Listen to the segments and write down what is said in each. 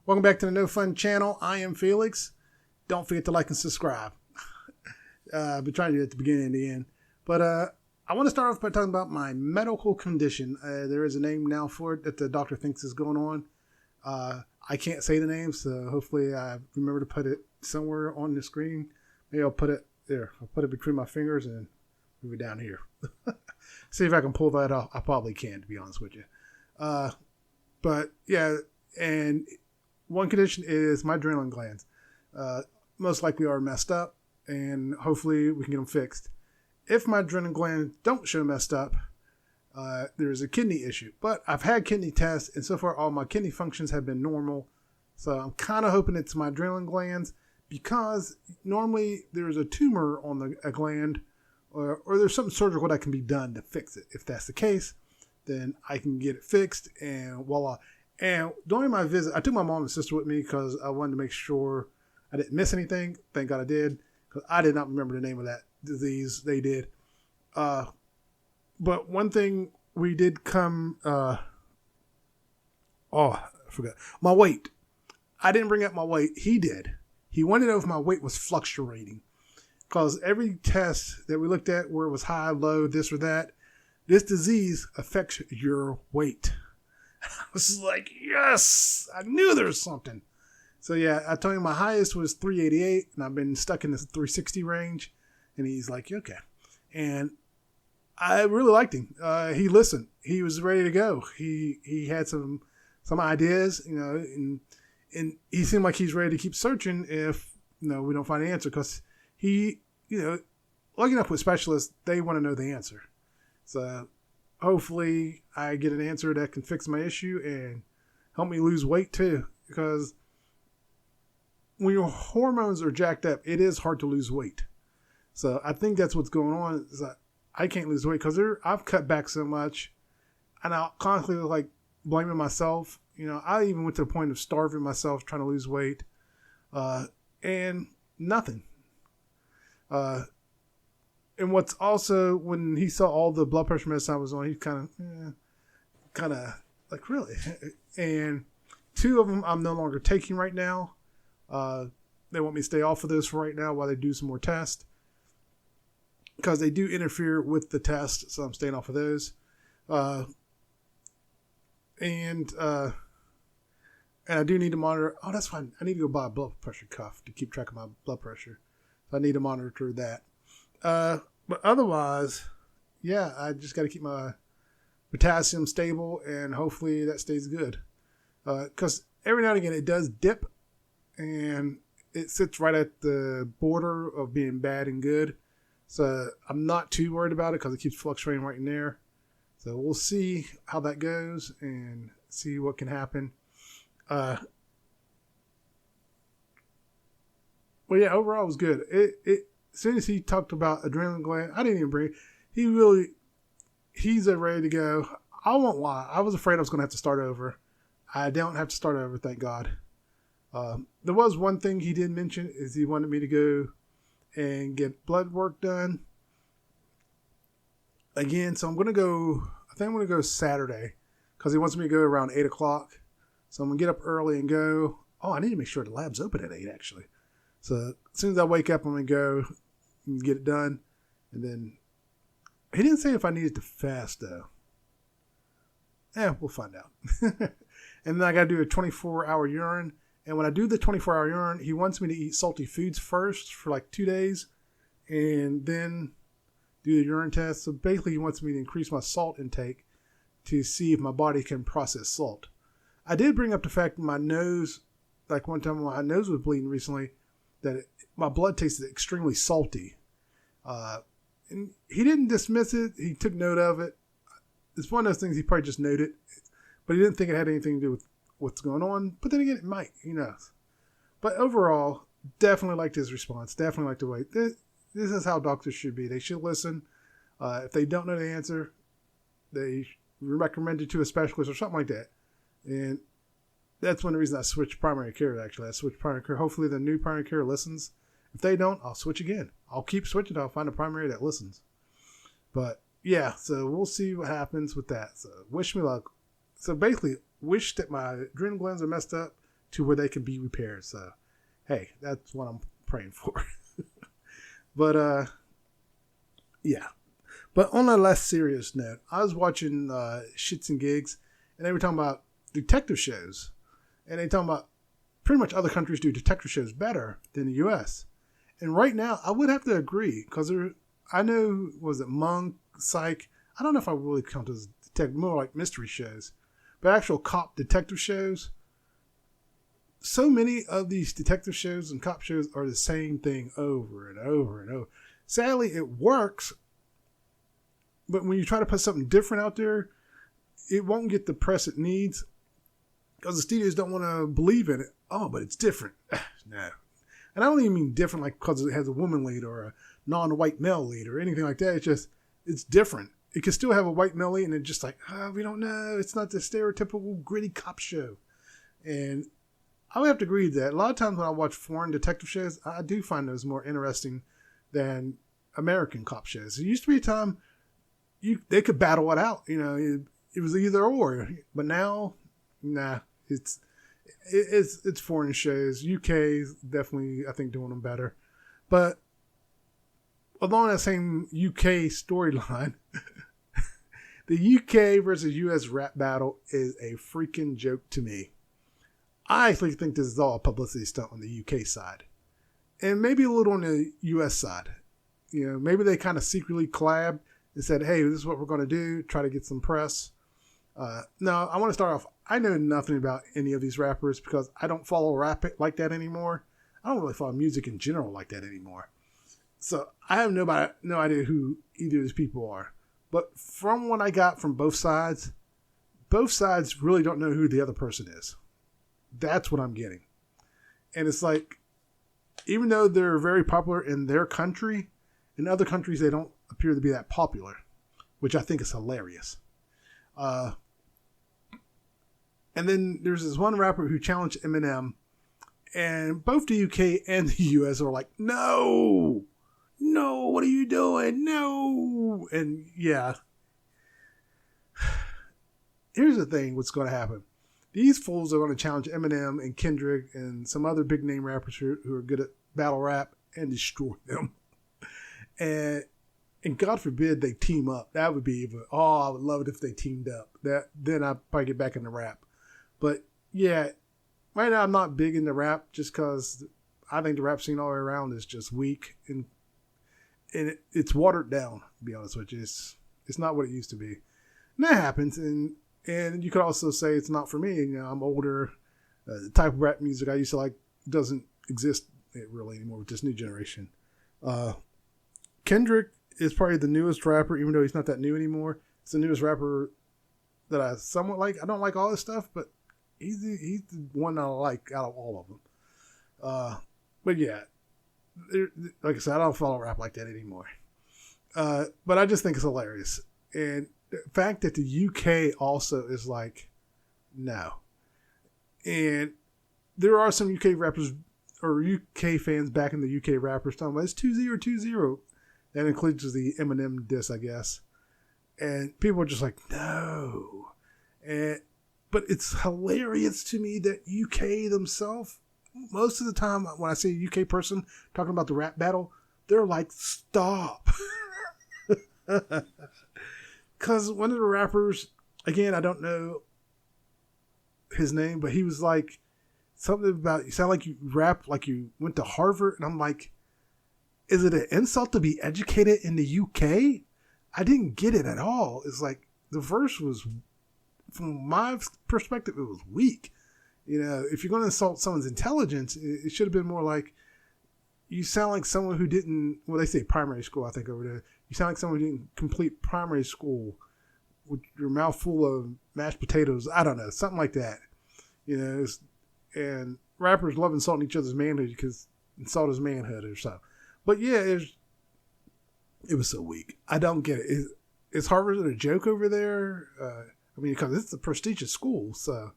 Welcome back to the No Fun channel. I am Felix. Don't forget to like and subscribe. I've been trying to do it at the beginning and the end. But I want to start off by talking about my medical condition. There is a name now for it that the doctor thinks is going on. I can't say the name, so hopefully I remember to put it somewhere on the screen. Maybe I'll put it there. I'll put it between my fingers and move it down here. See if I can pull that off. I probably can, to be honest with you. But yeah, and one condition is my adrenaline glands. Most likely are messed up, and hopefully we can get them fixed. If my adrenaline glands don't show messed up, there's a kidney issue. But I've had kidney tests, and so far all my kidney functions have been normal. So I'm kind of hoping it's my adrenaline glands, because normally there's a tumor on a gland, or there's something surgical that can be done to fix it. If that's the case, then I can get it fixed, and voila. And during my visit, I took my mom and sister with me because I wanted to make sure I didn't miss anything. Thank God I did, because I did not remember the name of that disease. They did. But one thing we did come... I forgot. My weight. I didn't bring up my weight. He did. He wanted to know if my weight was fluctuating. Because every test that we looked at, where it was high, low, this or that, this disease affects your weight. I was like, yes, I knew there was something. So yeah, I told him my highest was 388, and I've been stuck in the 360 range. And he's like, okay. And I really liked him. He listened. He was ready to go. He had some ideas, and he seemed like he's ready to keep searching if we don't find the answer, because he, lucky enough with specialists, they want to know the answer. So hopefully I get an answer that can fix my issue and help me lose weight too. Because when your hormones are jacked up, it is hard to lose weight. So I think that's what's going on. Is that I can't lose weight because I've cut back so much, and I constantly blaming myself. I even went to the point of starving myself trying to lose weight, and nothing. And what's also, when he saw all the blood pressure medicine I was on, he kind of like, really? And 2 of them I'm no longer taking right now. They want me to stay off of those for right now while they do some more tests, because they do interfere with the test. So I'm staying off of those. And I do need to monitor. Oh, that's fine. I need to go buy a blood pressure cuff to keep track of my blood pressure. So I need to monitor that. But otherwise, yeah, I just got to keep my potassium stable, and hopefully that stays good. Because every now and again it does dip, and it sits right at the border of being bad and good. So I'm not too worried about it because it keeps fluctuating right in there. So we'll see how that goes and see what can happen. Well, yeah, overall it was good. As soon as he talked about adrenaline gland, I didn't even bring it. He's ready to go. I won't lie. I was afraid I was going to have to start over. I don't have to start over, thank God. There was one thing he did mention, is he wanted me to go and get blood work done again. So I think I'm going to go Saturday, because he wants me to go around 8 o'clock. So I'm going to get up early and go. Oh, I need to make sure the lab's open at 8, actually. So as soon as I wake up, I'm going to go and get it done. And then he didn't say if I needed to fast, though. We'll find out. And then I got to do a 24-hour urine. And when I do the 24-hour urine, he wants me to eat salty foods first for 2 days, and then do the urine test. So basically he wants me to increase my salt intake to see if my body can process salt. I did bring up the fact that my nose, one time when my nose was bleeding recently, that my blood tasted extremely salty. And he didn't dismiss it. He took note of it. It's one of those things he probably just noted, but he didn't think it had anything to do with what's going on. But then again, it might. Who knows? But overall, definitely liked his response. Definitely liked the way. This is how doctors should be. They should listen. If they don't know the answer, they recommend it to a specialist or something like that. And that's one of the reasons I switched primary care, actually. I switched primary care. Hopefully the new primary care listens. If they don't, I'll switch again. I'll keep switching. I'll find a primary that listens. But yeah, so we'll see what happens with that. So wish me luck. So basically, wish that my adrenal glands are messed up to where they can be repaired. So, hey, that's what I'm praying for. But, yeah. But on a less serious note, I was watching Shits and Gigs, and they were talking about detective shows. And they talking about pretty much other countries do detective shows better than the U.S. And right now, I would have to agree, because I know, was it Monk, Psych? I don't know if I really count as detective, more like mystery shows. But actual cop detective shows, so many of these detective shows and cop shows are the same thing over and over and over. Sadly, it works, but when you try to put something different out there, it won't get the press it needs because the studios don't want to believe in it. Oh, but it's different. No. And I don't even mean different like because it has a woman lead or a non-white male lead or anything like that. It's just, it's different. It can still have a white male lead and it's just like, we don't know. It's not the stereotypical gritty cop show. And I would have to agree with that. A lot of times when I watch foreign detective shows, I do find those more interesting than American cop shows. There used to be a time they could battle it out. You know, it was either or. But now, nah, it's foreign shows. UK is definitely, I think, doing them better. But along that same UK storyline, the UK versus US rap battle is a freaking joke to me. I actually think this is all a publicity stunt on the UK side. And maybe a little on the US side. You know, maybe they kind of secretly collabed and said, hey, this is what we're going to do, try to get some press. No, I want to start off. I know nothing about any of these rappers because I don't follow rap like that anymore. I don't really follow music in general like that anymore. So I have no idea who either of these people are. But from what I got from both sides really don't know who the other person is. That's what I'm getting. And it's like, even though they're very popular in their country, in other countries they don't appear to be that popular, which I think is hilarious. And then there's this one rapper who challenged Eminem, and both the UK and the US are like, no, what are you doing? No. And yeah, here's the thing, what's going to happen. These fools are going to challenge Eminem and Kendrick and some other big name rappers who are good at battle rap and destroy them. And God forbid they team up. That would be even, I would love it if they teamed up. Then I'd probably get back into rap. But yeah, right now I'm not big into rap just because I think the rap scene all the way around is just weak and it's watered down, to be honest with you. It's not what it used to be. And that happens. And you could also say it's not for me. You know, I'm older. The type of rap music I used to like doesn't exist really anymore with this new generation. Kendrick is probably the newest rapper, even though he's not that new anymore. It's the newest rapper that I somewhat like. I don't like all his stuff, but he's the one I like out of all of them. But yeah, like I said, I don't follow rap like that anymore. But I just think it's hilarious. And the fact that the UK also is like, no. And there are some UK rappers or UK fans back in the UK rappers talking about it's 2020. That includes the Eminem diss, I guess. And people are just like, no. But it's hilarious to me that UK themselves, most of the time when I see a UK person talking about the rap battle, they're like, stop. Because one of the rappers, again, I don't know his name, but he was like, something about, you sound like you rap like you went to Harvard. And I'm like, is it an insult to be educated in the UK? I didn't get it at all. It's like the verse was, from my perspective, it was weak. You know, if you're going to insult someone's intelligence, it should have been more like, you sound like someone who didn't, well, they say primary school, I think, over there. You sound like someone who didn't complete primary school with your mouth full of mashed potatoes. I don't know, something like that. You know, and rappers love insulting each other's manhood because insult his manhood or something. But yeah, it was so weak. I don't get it. Is Harvard a joke over there? I mean, because it's a prestigious school, so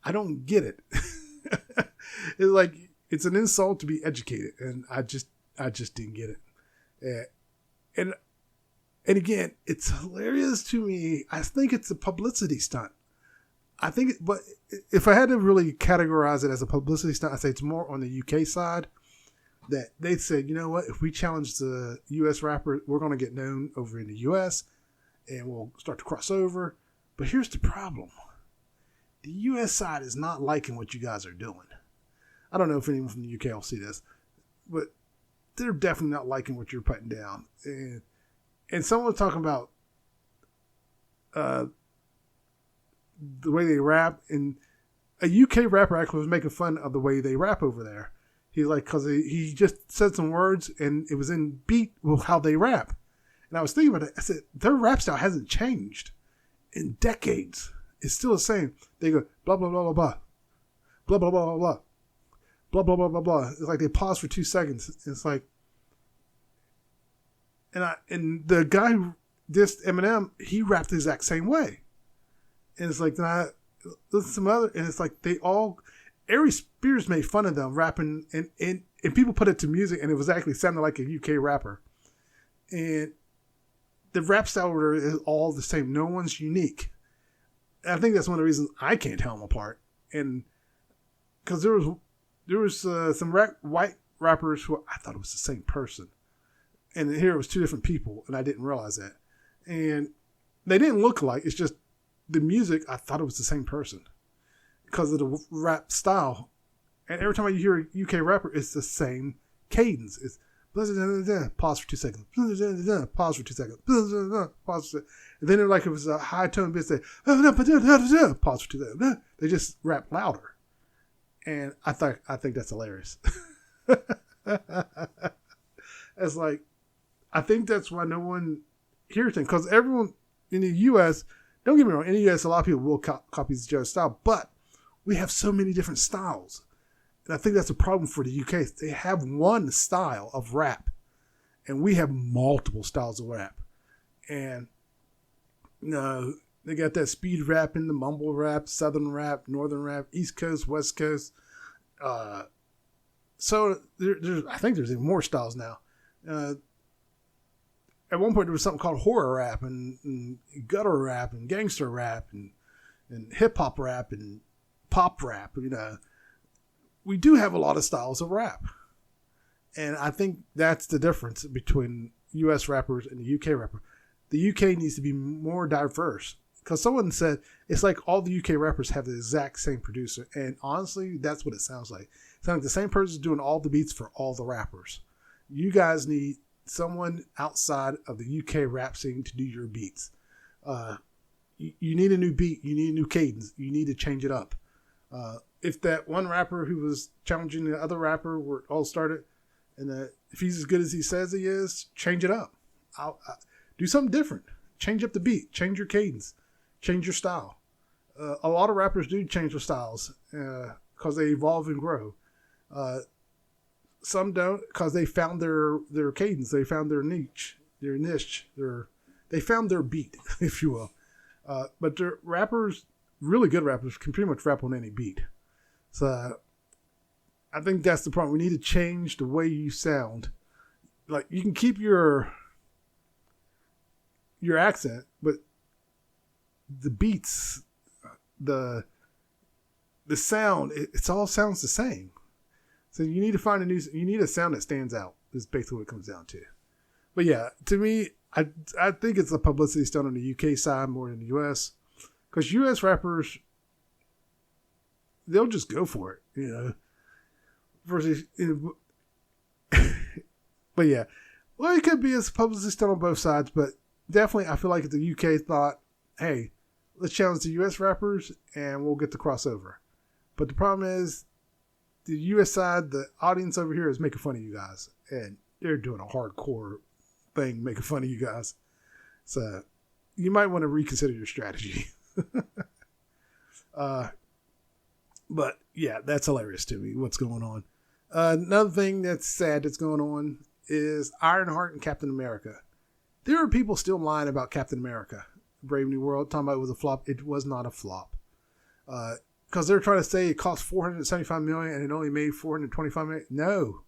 I don't get it. It's like, it's an insult to be educated, and I just didn't get it. And again, it's hilarious to me. I think it's a publicity stunt. I think, but if I had to really categorize it as a publicity stunt, I'd say it's more on the UK side. That they said, you know what, if we challenge the US rapper, we're going to get known over in the US and we'll start to cross over. But here's the problem. The US side is not liking what you guys are doing. I don't know if anyone from the UK will see this, but they're definitely not liking what you're putting down. And someone was talking about the way they rap, and a UK rapper actually was making fun of the way they rap over there. He's like, because he just said some words and it was in beat with how they rap. And I was thinking about it. I said, their rap style hasn't changed in decades. It's still the same. They go, blah, blah, blah, blah, blah. Blah, blah, blah, blah, blah. Blah, blah, blah, blah, blah. It's like they pause for 2 seconds. It's like, and the guy who dissed Eminem, he rapped the exact same way. And it's like, then I listen to some other, and it's like Ari Spears made fun of them rapping, and people put it to music, and it was actually sounding like a UK rapper. And the rap style is all the same. No one's unique. And I think that's one of the reasons I can't tell them apart. And because there was some white rappers who I thought it was the same person, and here it was two different people, and I didn't realize that. And they didn't look alike. It's just the music. I thought it was the same person because of the rap style. And every time I hear a UK rapper, it's the same cadence. It's pause for 2 seconds. Pause for 2 seconds. Pause for, and then they're like, if it's a high tone bit, they pause for 2 seconds. They just rap louder. And I think that's hilarious. It's like, I think that's why no one hears it. Because everyone in the U.S., don't get me wrong, in the U.S., a lot of people will copy each other's style. But we have so many different styles. And I think that's a problem for the UK. They have one style of rap. And we have multiple styles of rap. And they got that speed rapping, the mumble rap, southern rap, northern rap, East Coast, West Coast. So I think there's even more styles now. At one point, there was something called horror rap and gutter rap and gangster rap and hip hop rap and pop rap. We do have a lot of styles of rap. And I think that's the difference between US rappers and the UK rapper. The UK needs to be more diverse. Because someone said it's like all the UK rappers have the exact same producer. And honestly, that's what it sounds like. It sounds like the same person doing all the beats for all the rappers. You guys need someone outside of the UK rap scene to do your beats. You need a new beat. You need a new cadence. You need to change it up. If that one rapper who was challenging the other rapper were all started, and if he's as good as he says he is, change it up. Do something different. Change up the beat. Change your cadence. Change your style. A lot of rappers do change their styles because they evolve and grow. Some don't because they found their cadence. They found their niche. They found their beat, if you will. But the rappers, really good rappers, can pretty much rap on any beat. So I think that's the problem. We need to change the way you sound. Like, you can keep your accent, but the beats, the sound, it all sounds the same. So you need to find you need a sound that stands out, is basically what it comes down to. But yeah, to me, I think it's a publicity stunt on the UK side more than the US. Because US rappers, they'll just go for it, Versus, but yeah. Well, it could be a publicity stunt on both sides, but definitely I feel like the UK thought, hey, let's challenge the US rappers and we'll get the crossover. But the problem is, the US side, the audience over here is making fun of you guys. And they're doing a hardcore thing making fun of you guys. So you might want to reconsider your strategy. But yeah, that's hilarious to me, what's going on. Another thing that's sad that's going on is Ironheart and Captain America. There are people still lying about Captain America, Brave New World, talking about it was a flop. It was not a flop. Because they're trying to say it cost $475 million and it only made $425 million. No,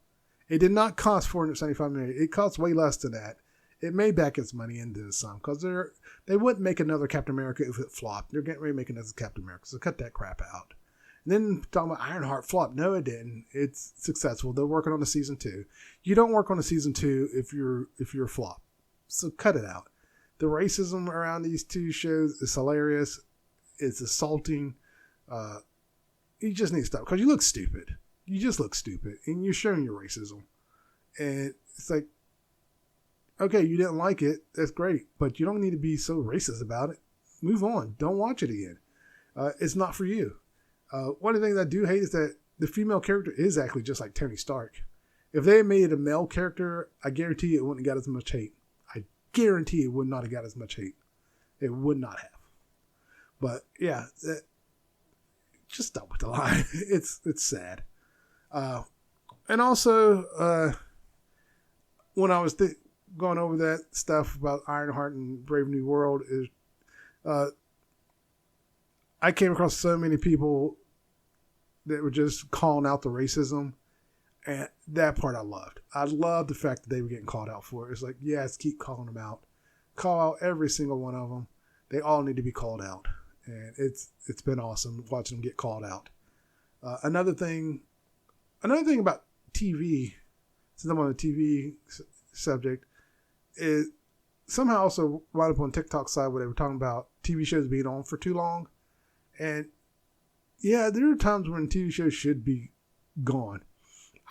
it did not cost $475 million. It cost way less than that. it may back its money into some, because they wouldn't make another Captain America if it flopped. They're getting ready to make another Captain America, so cut that crap out. And then talking about Ironheart flopped. No, it didn't. It's successful. They're working on the season 2. You don't work on the season 2 if you're a flop. So cut it out. The racism around these two shows is hilarious. It's assaulting. You just need to stop, because you look stupid. You just look stupid, and you're showing your racism. And it's like, okay, you didn't like it. That's great, but you don't need to be so racist about it. Move on. Don't watch it again. It's not for you. One of the things I do hate is that the female character is actually just like Tony Stark. If they had made it a male character, I guarantee it wouldn't have got as much hate. I guarantee it would not have got as much hate. It would not have. But yeah, just stop with the line. It's sad. And also, when I was going over that stuff about Ironheart and Brave New World, is I came across so many people that were just calling out the racism, and that part I loved. I loved the fact that they were getting called out for it. It's like, yes, keep calling them out. Call out every single one of them. They all need to be called out, and it's been awesome watching them get called out. Another thing about TV, since I'm on the TV subject, is somehow also wound up on TikTok side where they were talking about TV shows being on for too long. And yeah, there are times when TV shows should be gone.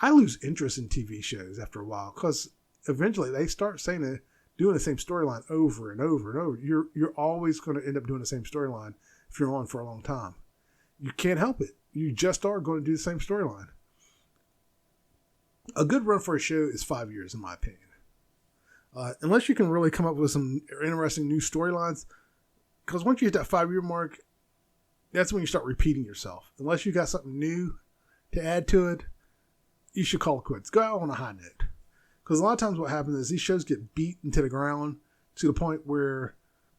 I lose interest in TV shows after a while, because eventually they start doing the same storyline over and over and over. You're always going to end up doing the same storyline if you're on for a long time. You can't help it. You just are going to do the same storyline. A good run for a show is 5 years, in my opinion. Unless you can really come up with some interesting new storylines, because once you hit that 5-year mark, that's when you start repeating yourself. Unless you got something new to add to it, you should call it quits. Go out on a high note. Because a lot of times what happens is these shows get beat into the ground to the point where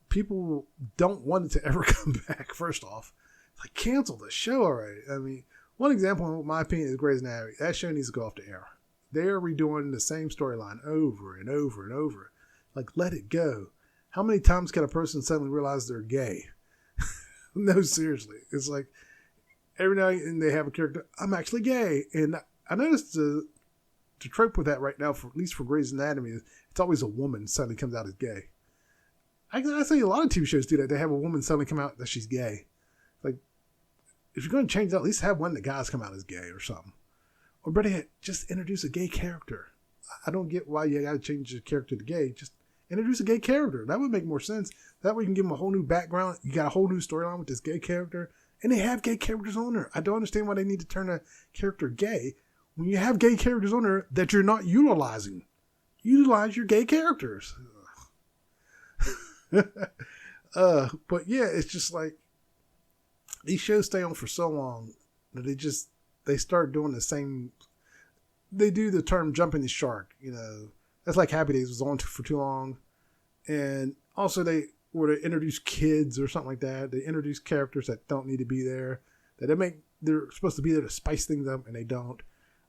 people don't want it to ever come back, first off. It's like, cancel the show already. I mean, one example, in my opinion, is Grey's Anatomy. That show needs to go off the air. They're redoing the same storyline over and over and over. Like, let it go. How many times can a person suddenly realize they're gay? No, seriously. It's like every now and then they have a character, I'm actually gay. And I noticed the trope with that right now, at least for Grey's Anatomy, is it's always a woman suddenly comes out as gay. I say a lot of TV shows do that. They have a woman suddenly come out that she's gay. Like, if you're going to change that, at least have one of the guys come out as gay or something. Or better yet, just introduce a gay character. I don't get why you got to change your character to gay. Just introduce a gay character. That would make more sense. That way you can give them a whole new background. You got a whole new storyline with this gay character. And they have gay characters on there. I don't understand why they need to turn a character gay when you have gay characters on there that you're not utilizing. Utilize your gay characters. But yeah, it's just like these shows stay on for so long that they start doing the same. They do the term jumping the shark. You know, that's like Happy Days was on for too long. And also they introduce kids or something like that. They introduce characters that don't need to be there. They're supposed to be there to spice things up, and they don't.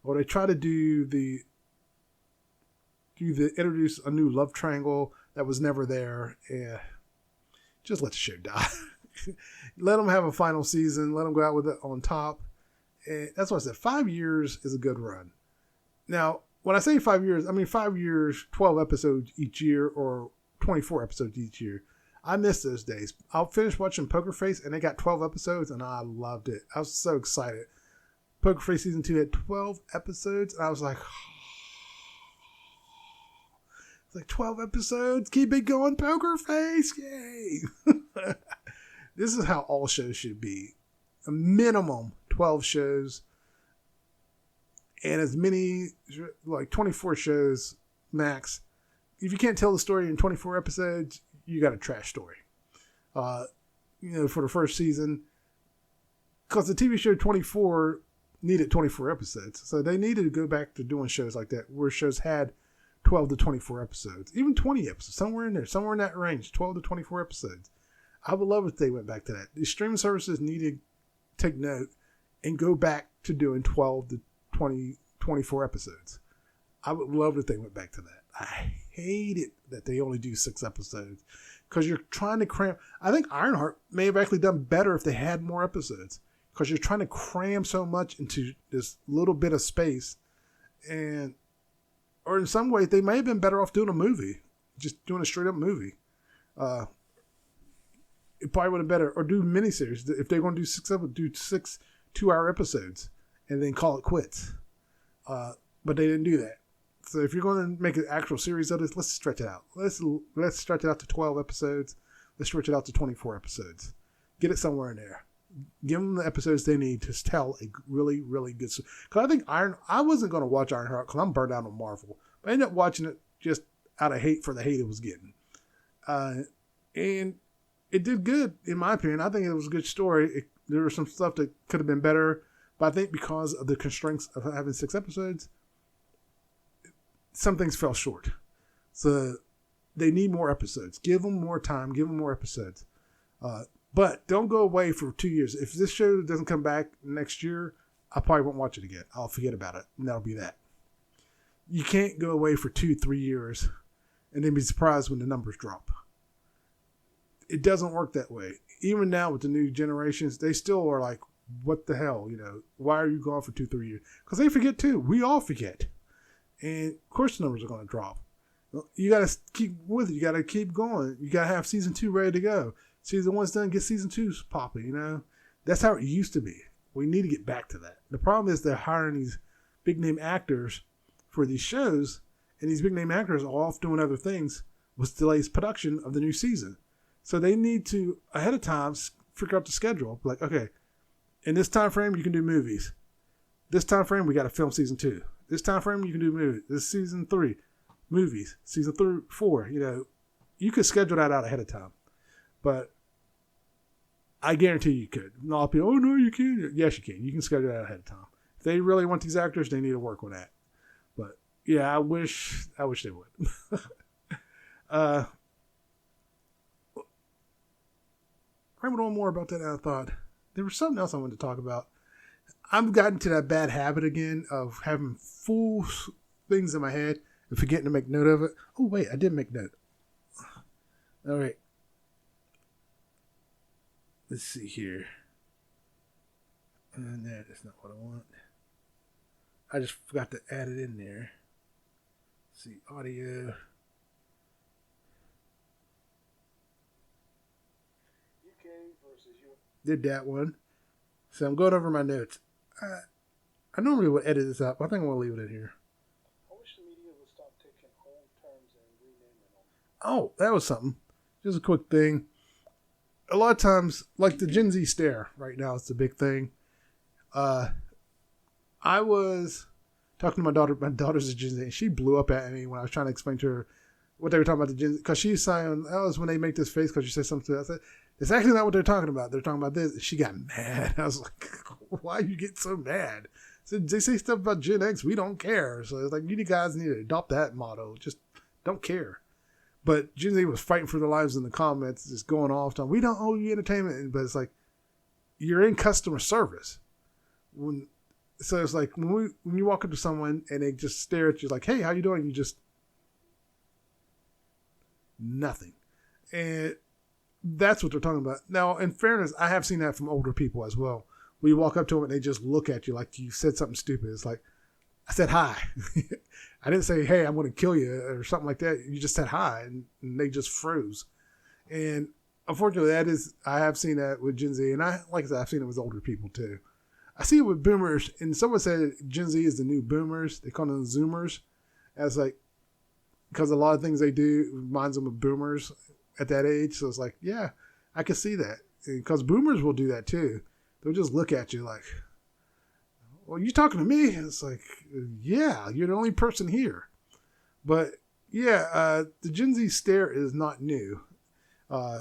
Or they try to introduce a new love triangle that was never there. Yeah, just let the show die. Let them have a final season. Let them go out with it on top. And that's what I said. 5 years is a good run. Now, when I say 5 years, I mean 5 years, 12 episodes each year, or 24 episodes each year. I miss those days. I'll finish watching Poker Face, and they got 12 episodes, and I loved it. I was so excited. Poker Face Season 2 had 12 episodes, and I was like, it's like 12 episodes? Keep it going, Poker Face! Yay! This is how all shows should be. A minimum 12 shows, and as many, like 24 shows max. If you can't tell the story in 24 episodes, you got a trash story. For the first season, because the TV show 24 needed 24 episodes. So they needed to go back to doing shows like that, where shows had 12 to 24 episodes, even 20 episodes, somewhere in there, somewhere in that range, 12 to 24 episodes. I would love if they went back to that. The streaming services need to take note and go back to doing 12 to 24 episodes. I would love if they went back to that. I hate it that they only do 6 episodes because you're trying to cram. I think Ironheart may have actually done better if they had more episodes because you're trying to cram so much into this little bit of space, or in some ways they may have been better off doing a movie, just doing a straight up movie. It probably would have been better, or do miniseries if they're going to do 6 episodes, do 6 2-hour episodes and then call it quits. But they didn't do that. So if you're going to make an actual series of this, let's stretch it out. Let's stretch it out to 12 episodes. Let's stretch it out to 24 episodes. Get it somewhere in there. Give them the episodes they need to tell a really, really good story. Because I think I wasn't going to watch Ironheart because I'm burned out on Marvel. But I ended up watching it just out of hate for the hate it was getting. And it did good, in my opinion. I think it was a good story. There was some stuff that could have been better. But I think because of the constraints of having 6 episodes, some things fell short. So they need more episodes. Give them more time. Give them more episodes. But don't go away for 2 years. If this show doesn't come back next year, I probably won't watch it again. I'll forget about it. And that'll be that. You can't go away for 2-3 years and then be surprised when the numbers drop. It doesn't work that way. Even now with the new generations, they still are like, what the hell? Why are you gone for 2-3 years? Because they forget too. We all forget. And of course the numbers are going to drop. You got to keep with it. You got to keep going. You got to have season 2 ready to go. Season 1's done, get season 2's popping, That's how it used to be. We need to get back to that. The problem is they're hiring these big name actors for these shows, and these big name actors are off doing other things, which delays production of the new season. So they need to, ahead of time, figure out the schedule. Like, okay, in this time frame, you can do movies. This time frame, we got to film season 2. This time frame, you can do movies. This season 3, movies. Season 4, you could schedule that out ahead of time. But I guarantee you could. A lot of people, oh, no, you can't. Yes, you can. You can schedule that ahead of time. If they really want these actors, they need to work on that. But, yeah, I wish they would. I remember one more about that, and I thought there was something else I wanted to talk about. I've gotten to that bad habit again of having full things in my head and forgetting to make note of it. Oh, wait, I did make note. All right. Let's see here. And that's not what I want. I just forgot to add it in there. Let's see, audio. UK versus US. Did that one. So I'm going over my notes. I normally would edit this out, but I think I'm going to leave it in here. I wish the media would stop taking old terms and renaming them. Oh, that was something. Just a quick thing. A lot of times, like the Gen Z stare right now is the big thing. I was talking to my daughter. My daughter's a Gen Z, and she blew up at me when I was trying to explain to her what they were talking about the Gen Z. Because she's saying, oh, it's when they make this face because you said something to her. I said, it's actually not what they're talking about. They're talking about this. She got mad. I was like, why you get so mad? So they say stuff about Gen X. We don't care. So it's like, you guys need to adopt that motto. Just don't care. But Gen Z was fighting for their lives in the comments, just going off. We don't owe you entertainment. But it's like, you're in customer service. So it's like, when you walk up to someone and they just stare at you like, hey, how you doing? You just, nothing. And that's what they're talking about. Now, in fairness, I have seen that from older people as well. When you walk up to them and they just look at you like you said something stupid. It's like, I said hi. I didn't say, hey, I'm going to kill you or something like that. You just said hi and they just froze. And unfortunately, I have seen that with Gen Z. And like I said, I've seen it with older people too. I see it with boomers. And someone said Gen Z is the new boomers. They call them Zoomers. As like, because a lot of things they do reminds them of boomers at that age. So it's like, yeah, I can see that. Because boomers will do that too. They'll just look at you like, well, you talking to me? And it's like, yeah, you're the only person here. But yeah, the Gen Z stare is not new.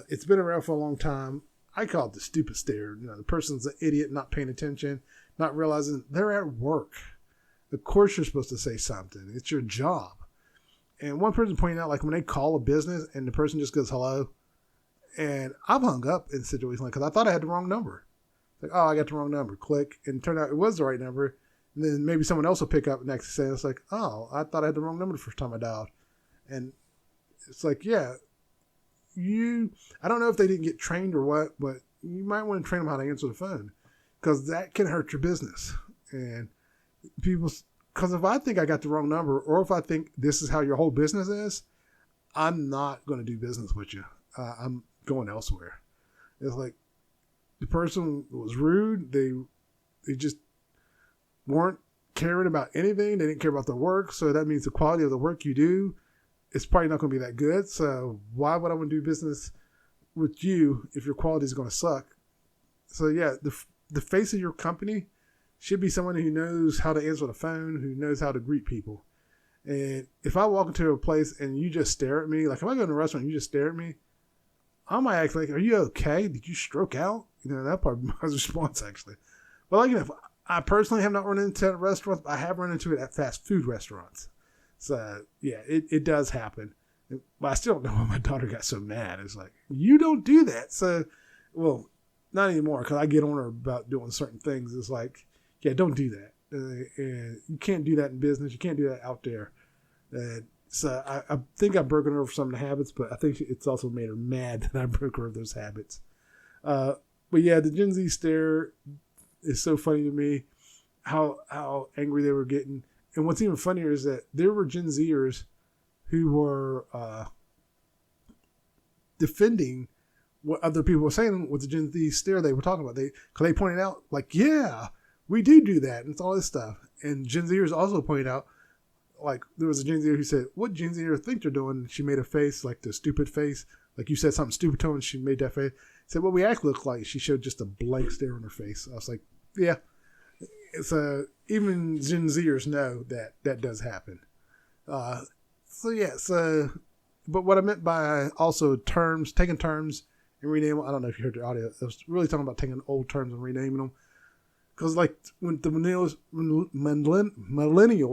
It's been around for a long time. I call it the stupid stare. The person's an idiot, not paying attention, not realizing they're at work. Of course you're supposed to say something. It's your job. And one person pointed out, like when they call a business and the person just goes, hello. And I've hung up in situations like, because I thought I had the wrong number. Like, oh, I got the wrong number. Click. And it turned out it was the right number. And then maybe someone else will pick up next and say, it's like, oh, I thought I had the wrong number the first time I dialed. And it's like, yeah, I don't know if they didn't get trained or what, but you might want to train them how to answer the phone because that can hurt your business. And because if I think I got the wrong number or if I think this is how your whole business is, I'm not going to do business with you. I'm going elsewhere. It's like the person was rude. They just weren't caring about anything. They didn't care about the work. So that means the quality of the work you do is probably not going to be that good. So why would I want to do business with you if your quality is going to suck? So yeah, the face of your company should be someone who knows how to answer the phone, who knows how to greet people. And if I walk into a place and you just stare at me, like if I go to a restaurant and you just stare at me, I might act like, are you okay? Did you stroke out? That probably be my response actually. But I personally have not run into it at restaurants, but I have run into it at fast food restaurants. So yeah, it does happen. But I still don't know why my daughter got so mad. It's like, you don't do that. So, well, not anymore because I get on her about doing certain things. It's like, yeah, don't do that. And you can't do that in business. You can't do that out there. So I think I've broken her of some of the habits, but I think it's also made her mad that I broke her of those habits. But yeah, the Gen Z stare is so funny to me, how angry they were getting. And what's even funnier is that there were Gen Zers who were defending what other people were saying with the Gen Z stare they were talking about. Because they pointed out, like, yeah, we do that, and it's all this stuff. And Gen Zers also pointed out, like, there was a Gen Zer who said, what Gen Zer think they're doing? And she made a face, like the stupid face. Like you said something stupid to her, and she made that face. Said, what we actually look like. She showed just a blank stare on her face. I was like, yeah. So even Gen Zers know that does happen. But what I meant by also taking terms and renaming them, I don't know if you heard the audio. I was really talking about taking old terms and renaming them. Because like when the millennials,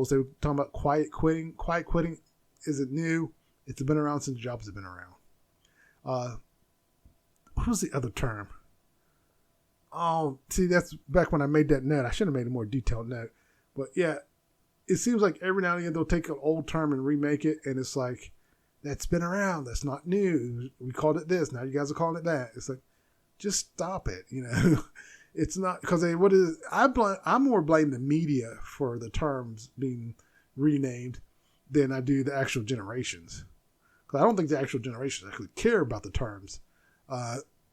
they were talking about quiet quitting. Quiet quitting isn't new. It's been around since jobs have been around. What was the other term? Oh, see, that's back when I made that note. I should have made a more detailed note. But yeah, it seems like every now and again they'll take an old term and remake it. And it's like, that's been around. That's not new. We called it this. Now you guys are calling it that. It's like, just stop it. It's not because I more blame the media for the terms being renamed than I do the actual generations. Because I don't think the actual generations actually care about the terms.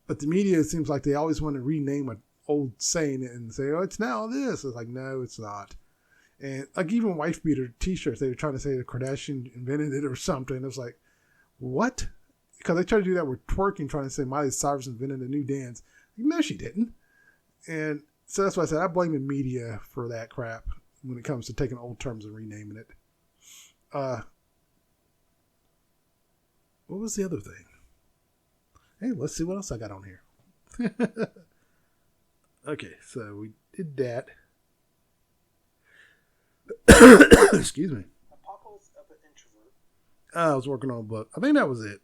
But the media, it seems like they always want to rename an old saying and say, oh, it's now this. It's like, no, it's not. And like even wife beater t-shirts, they were trying to say the Kardashian invented it or something. It was like, what? Because they try to do that with twerking, trying to say Miley Cyrus invented a new dance. Like, no, she didn't. And so that's why I said I blame the media for that crap when it comes to taking old terms and renaming it. What was the other thing? Hey, let's see what else I got on here. Okay, so we did that. Excuse me. Apocalypse of an Introvert. I was working on a book. I think that was it.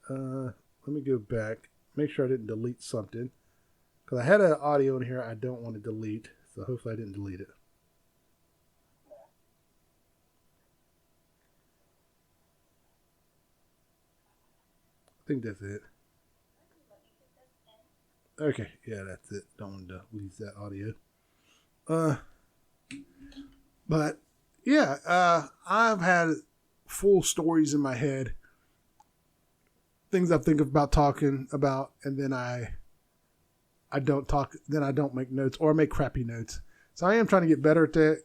Let me go back. Make sure I didn't delete something. Because I had an audio in here I don't want to delete. So hopefully I didn't delete it. I think that's it. Okay, yeah, that's it. Don't want to lose that audio. But yeah, I've had full stories in my head, things I think about talking about, and then I don't talk. Then I don't make notes or make crappy notes. So I am trying to get better at that.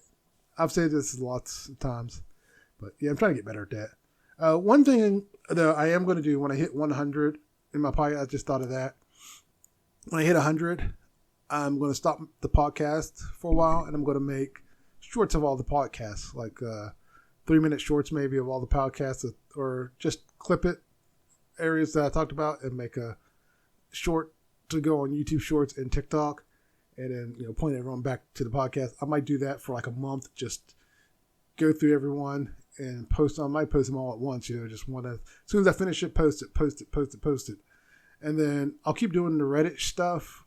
I've said this lots of times, but yeah, I'm trying to get better at that. One thing though I am going to do when I hit 100 in my podcast, I just thought of that. When I hit 100, I'm going to stop the podcast for a while, and I'm going to make shorts of all the podcasts, like 3-minute shorts maybe of all the podcasts, or just clip it, areas that I talked about, and make a short to go on YouTube Shorts and TikTok, and then point everyone back to the podcast. I might do that for like a month, just go through everyone and post. I might post them all at once, just one. As soon as I finish it, post it. And then I'll keep doing the Reddit stuff.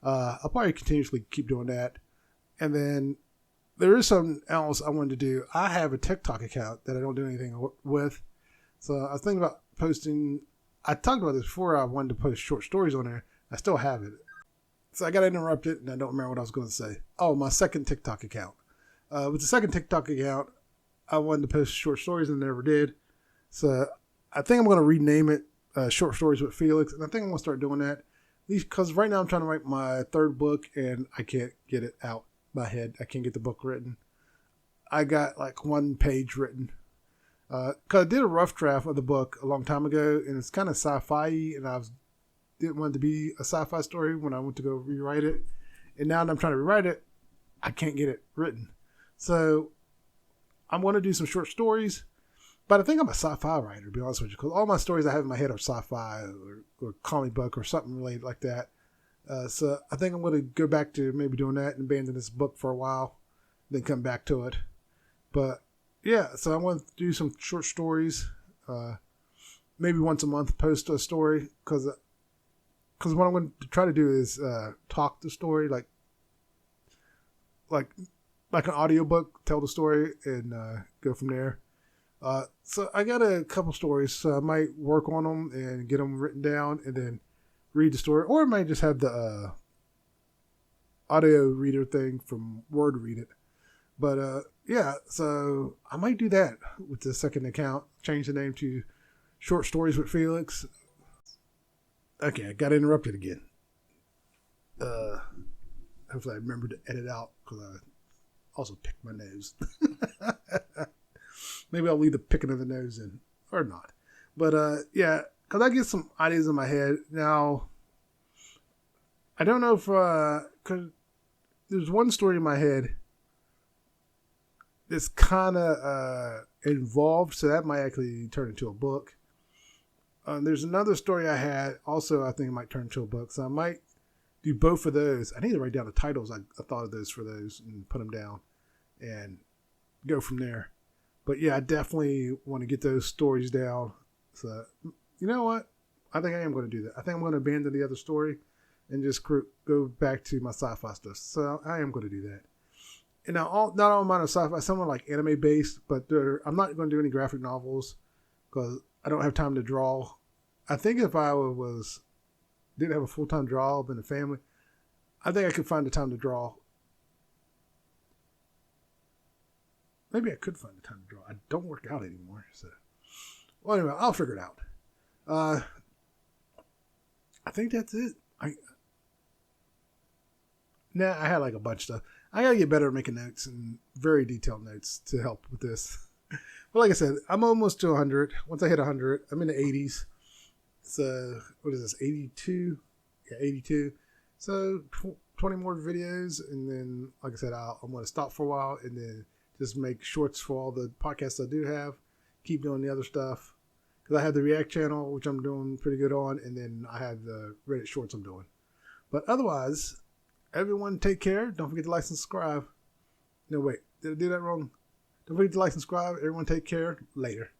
I'll probably continuously keep doing that. And then there is something else I wanted to do. I have a TikTok account that I don't do anything with. So I was thinking about posting. I talked about this before. I wanted to post short stories on there. I still have it. So I got interrupted and I don't remember what I was going to say. Oh, my second TikTok account. With the second TikTok account, I wanted to post short stories and never did. So I think I'm going to rename it Short Stories with Felix. And I think I'm going to start doing that. At least because right now I'm trying to write my third book and I can't get it out my head. I can't get the book written. I got like 1 page written. Because I did a rough draft of the book a long time ago, and it's kind of sci-fi, and didn't want it to be a sci-fi story when I went to go rewrite it. And now that I'm trying to rewrite it, I can't get it written. So I'm going to do some short stories, but I think I'm a sci-fi writer, to be honest with you, because all my stories I have in my head are sci-fi or comic book or something related like that. So I think I'm going to go back to maybe doing that and abandon this book for a while, then come back to it. But yeah, so I want to do some short stories, maybe once a month, post a story, because what I'm going to try to do is talk the story, like an audiobook, tell the story, and go from there. So I got a couple stories, so I might work on them and get them written down, and then read the story, or I might just have the audio reader thing from Word read it. But yeah, so I might do that with the second account. Change the name to Short Stories with Felix. Okay, I got interrupted again. Hopefully I remember to edit out because I also picked my nose. Maybe I'll leave the picking of the nose in or not. But yeah, because I get some ideas in my head. Now, I don't know if, because there's one story in my head that's kind of involved, so that might actually turn into a book. There's another story I had, also I think it might turn into a book, so I might do both of those. I need to write down the titles. I thought of those for those and put them down and go from there. But yeah, I definitely want to get those stories down. So, you know what? I think I am going to do that. I think I'm going to abandon the other story and just go back to my sci-fi stuff. So I am going to do that. And now, not all mine are sci-fi. Some are like anime based, but I'm not going to do any graphic novels because I don't have time to draw. I think if I didn't have a full-time job and a family, I think I could find the time to draw. Maybe I could find the time to draw. I don't work out anymore. So, well, anyway, I'll figure it out. I think that's it. I had like a bunch of stuff. I gotta get better at making notes and very detailed notes to help with this. But like I said, I'm almost to 100. Once I hit 100, I'm in the 80s. So what is this? 82? Yeah, 82. So 20 more videos, and then like I said, I'm gonna stop for a while and then just make shorts for all the podcasts I do have. Keep doing the other stuff because I have the React channel, which I'm doing pretty good on, and then I have the Reddit shorts I'm doing. But otherwise, everyone take care. Don't forget to like and subscribe. No, wait. Did I do that wrong? Don't forget to like and subscribe. Everyone take care. Later.